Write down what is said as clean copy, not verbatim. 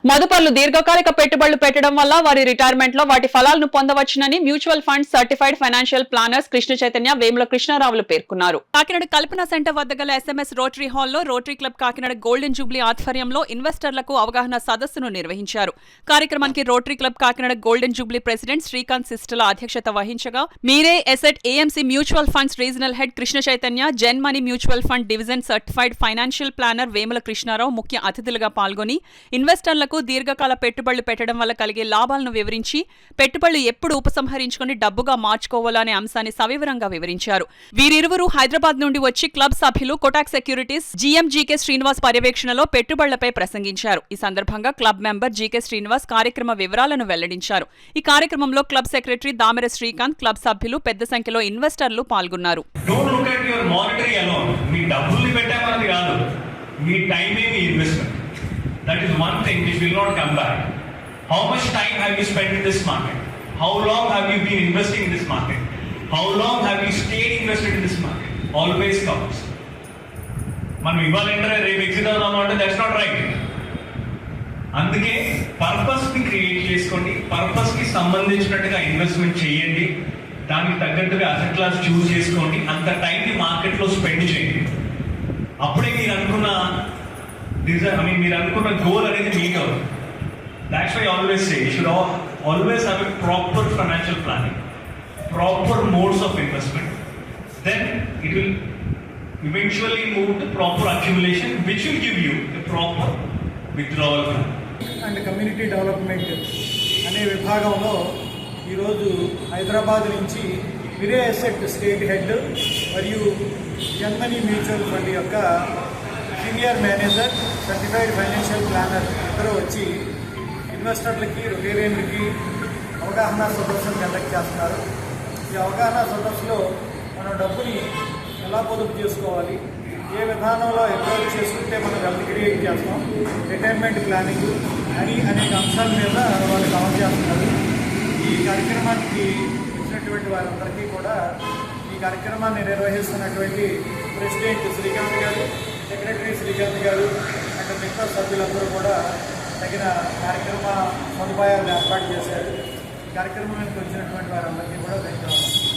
మదుపర్లు దీర్ఘకాలిక పెట్టుబడులు పెట్టడం వల్ల వారి రిటైర్మెంట్ లో వాటి ఫలాలను పొందవచ్చునని mutual funds certified financial planners Krishna Chaitanya Vemula కృష్ణారావులు పేర్కొన్నారు. కాకినాడ కల్పన సెంటర్ వద్ద గల SMS రోటరీ హాల్లో Rotary club Kakinada golden jubilee ఆధ్వర్యంలో ఇన్వెస్టర్లకు అవగాహన సదస్సును నిర్వహించారు. కార్యక్రమానికి Rotary club Kakinada golden jubilee president Srikanth Sistla అధ్యక్షత వహించగా Mirae asset AMC mutual funds regional head Krishna Chaitanya, Zen money mutual fund division certified financial planner Vemula Krishnarao ముఖ్య అతిథులుగా పాల్గొని ఇన్వెస్టర్లకు దీర్ఘకాల పెట్టుబడులు పెట్టడం వల్ల కలిగే లాభాలను వివరించి పెట్టుబడులు ఎప్పుడు ఉపసంహరించుకుని డబ్బుగా మార్చుకోవాలనే అంశాన్ని సవివరంగా వివరించారు. వీరిరువురు హైదరాబాద్ నుండి వచ్చి క్లబ్ సభ్యులు కోటాక్ సెక్యూరిటీస్ GM శ్రీనివాస్ పర్యవేక్షణలో పెట్టుబడులపై ప్రసంగించారు. ఈ సందర్భంగా క్లబ్ మెంబర్ GK శ్రీనివాస్ కార్యక్రమ వివరాలను వెల్లడించారు. ఈ కార్యక్రమంలో club secretary Damera Srikanth, club సభ్యులు పెద్ద సంఖ్యలో ఇన్వెస్టర్లు పాల్గొన్నారు. That is one thing which will not come back. How much time have you spent in this market? How long have you been investing in this market? How long have you stayed invested in this market? Always counts. మనం ఇవాళ enter రేపు exit అవుదాము అంటే that's not right. అందుకే purpose ని create చేసుకోండి, purpose కి సంబంధించినట్టుగా investment చేయండి, దానికి తగ్గట్టుగా అసెట్ క్లాస్ చూస్ చేసుకోండి, అంత టైం ని మార్కెట్ లో స్పెండ్ చేయండి. అప్పుడే మీరు అనుకున్న మీరు అనుకున్న గోల్ అనేది మీట్ అవుతుంది. That's why always say you should always have a proper financial planning, proper modes of investment. Then it will eventually move to proper accumulation which will give you a proper withdrawal plan. And community development అనే విభాగంలో ఈరోజు హైదరాబాద్ నుంచి మీరే asset state head మరియు Jan money mutual fund యొక్క senior manager, certified financial planar ఇద్దరు వచ్చి ఇన్వెస్టర్లకి, రొటేరియన్లకి అవగాహన సదస్సును కండక్ట్ చేస్తున్నారు. ఈ అవగాహన సదస్సులో మన డబ్బుని ఎలా పొదుపు చేసుకోవాలి, ఏ విధానంలో అప్రోచ్ చేసుకుంటే మనం వెల్త్ క్రియేట్ చేస్తాం, రిటైర్మెంట్ ప్లానింగ్ అని అనేక అంశాల మీద వాళ్ళు కవర్ చేస్తున్నారు. ఈ కార్యక్రమానికి వచ్చినటువంటి వారందరికీ కూడా ఈ కార్యక్రమాన్ని నిర్వహిస్తున్నటువంటి ప్రెసిడెంట్ శ్రీకాంత్ గారు, సెక్రటరీ శ్రీకాంత్ గారు అండ్ మిగతా సభ్యులందరూ కూడా తగిన కార్యక్రమ సదుపాయాలు ఏర్పాటు చేశారు. ఈ కార్యక్రమానికి వచ్చినటువంటి వారందరికీ కూడా ధన్యవాదాలు.